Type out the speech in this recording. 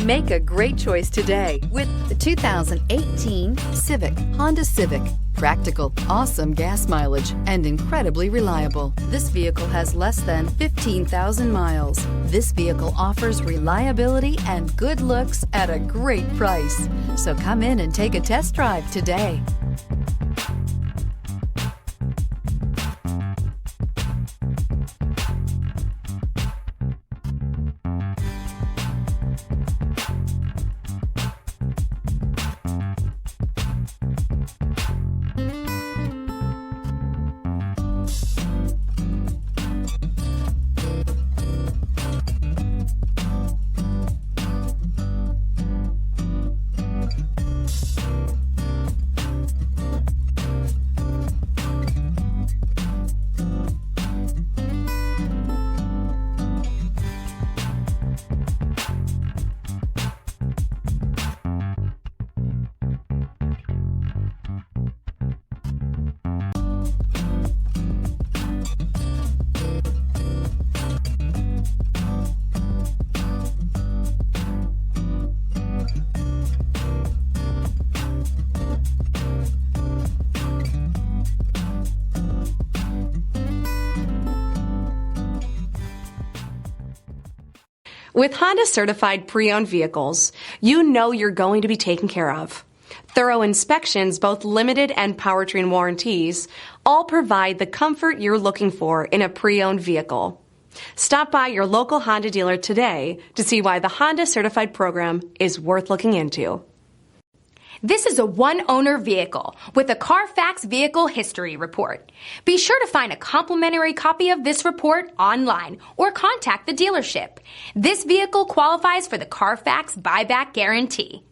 Make a great choice today with the 2018 Honda Civic. Practical, awesome gas mileage, and incredibly reliable. This vehicle has less than 15,000 miles. This vehicle offers reliability and good looks at a great price. So come in and take a test drive today. With Honda certified pre-owned vehicles, you know you're going to be taken care of. Thorough inspections, both limited and powertrain warranties, all provide the comfort you're looking for in a pre-owned vehicle. Stop by your local Honda dealer today to see why the Honda certified program is worth looking into. This is a one-owner vehicle with a Carfax Vehicle History Report. Be sure to find a complimentary copy of this report online or contact the dealership. This vehicle qualifies for the Carfax Buyback Guarantee.